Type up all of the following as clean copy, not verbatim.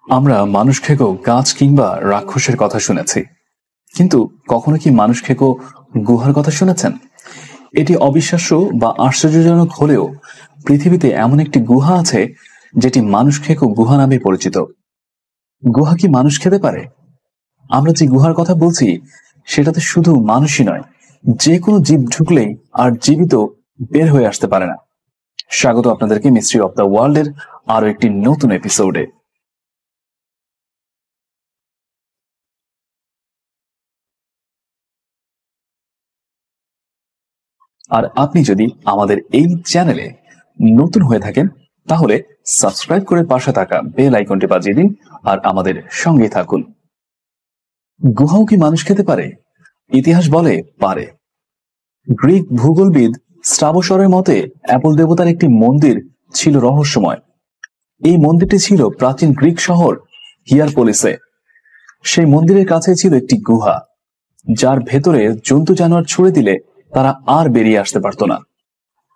আমরা মানুষ খেকো গাছ কিংবা রাক্ষসের কথা শুনেছি, কিন্তু কখনো কি মানুষ খেকো গুহার কথা শুনেছেন? এটি অবিশ্বাস্য বা আশ্চর্যজনক হলেও পৃথিবীতে এমন একটি গুহা আছে যেটি মানুষ খেকো গুহা নামে পরিচিত। গুহা কি মানুষ খেতে পারে? আমরা যে গুহার কথা বলছি সেটাতে শুধু মানুষই নয়, যে কোনো জীব ঢুকলেই আর জীবিত বের হয়ে আসতে পারে না। স্বাগত আপনাদেরকে মিস্ট্রি অফ দ্য ওয়ার্ল্ড এর আরো একটি নতুন এপিসোডে। আর আপনি যদি আমাদের এই চ্যানেলে নতুন হয়ে থাকেন তাহলে সাবস্ক্রাইব করে পাশে থাকা বেল আইকনটি বাজিয়ে দিন আর আমাদের সঙ্গে থাকুন। গুহাও কি মানুষ খেতে পারে? ইতিহাস বলে পারে। গ্রিক ভূগোলবিদ স্ট্রাবোসরের মতে অ্যাপল দেবতার একটি মন্দির ছিল রহস্যময়। এই মন্দিরটি ছিল প্রাচীন গ্রিক শহর হিয়ারপোলিসে। সেই মন্দিরের কাছে ছিল একটি গুহা, যার ভেতরে জন্তু জানোয়ার ছুড়ে দিলে তারা আর বেরিয়ে আসতে পারত না।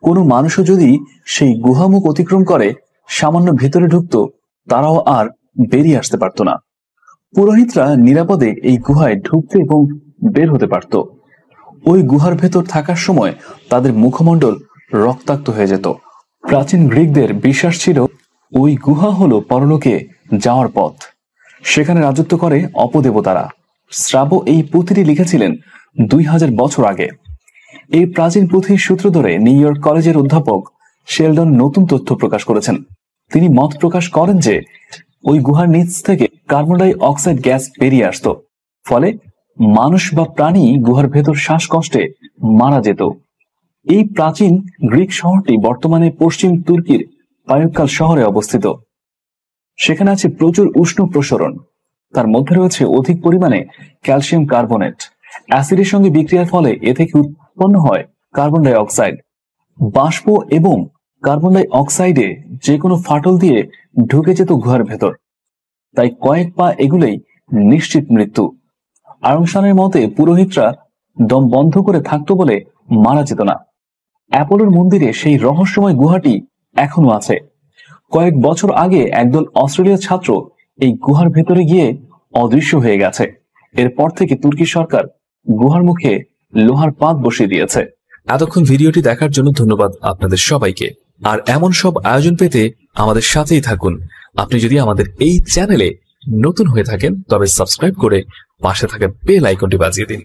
কোনো মানুষও যদি সেই গুহামুখ অতিক্রম করে সামান্য ভেতরে ঢুকতো, তারাও আর বেরিয়ে আসতে পারত না। পুরোহিতরা নিরাপদে এই গুহায় ঢুকতে এবং বের হতে পারত। ওই গুহার ভেতর থাকার সময় তাদের মুখমণ্ডল রক্তাক্ত হয়ে যেত। প্রাচীন গ্রিকদের বিশ্বাস ছিল ওই গুহা হলো পরলোকে যাওয়ার পথ, সেখানে রাজত্ব করে অপদেবতারা। স্ট্রাবো এই পুঁথিটি লিখেছিলেন 2000 বছর আগে। এই প্রাচীন পুঁথির সূত্র ধরে নিউ ইয়র্ক কলেজের অধ্যাপক শেলডন নতুন তথ্য প্রকাশ করেছেন। তিনি মত প্রকাশ করেন যে ওই গুহার নিচ থেকে কার্বন ডাই অক্সাইড গ্যাস বেরিয়ে আসতো, ফলে মানুষ বা প্রাণী গুহার ভেতর শ্বাসকষ্টে মারা যেত। এই প্রাচীন গ্রিক শহরটি বর্তমানে পশ্চিম তুর্কির পায়ুক্কাল শহরে অবস্থিত। সেখানে আছে প্রচুর উষ্ণ প্রসরণ, তার মধ্যে রয়েছে অধিক পরিমাণে ক্যালসিয়াম কার্বনেট। অ্যাসিডের সঙ্গে বিক্রিয়ার ফলে এ থেকে উৎপন্ন হয় কার্বন ডাই অক্সাইড। বাষ্প এবং কার্বন ডাই অক্সাইডে যে কোনো ফাটল দিয়ে ঢুকে যেত গুহার ভেতর, তাই কয়েক পা এগুলেই নিশ্চিত মৃত্যু। আয়ংসানের মতে পুরোহিতরা দম বন্ধ করে থাকতো বলে মারা যেত না। অ্যাপোলোর মন্দিরে সেই রহস্যময় গুহাটি এখনো আছে। কয়েক বছর আগে একদল অস্ট্রেলিয়ার ছাত্র এই গুহার ভেতরে গিয়ে অদৃশ্য হয়ে গেছে। এরপর থেকে তুর্কি সরকার গুহার মুখে লোহার পাত বসিয়ে দিয়েছে। এতক্ষণ ভিডিওটি দেখার জন্য ধন্যবাদ আপনাদের সবাইকে। আর এমন সব আয়োজন পেতে আমাদের সাথেই থাকুন। আপনি যদি আমাদের এই চ্যানেলে নতুন হয়ে থাকেন তবে সাবস্ক্রাইব করে পাশে থাকা বেল আইকনটি বাজিয়ে দিন।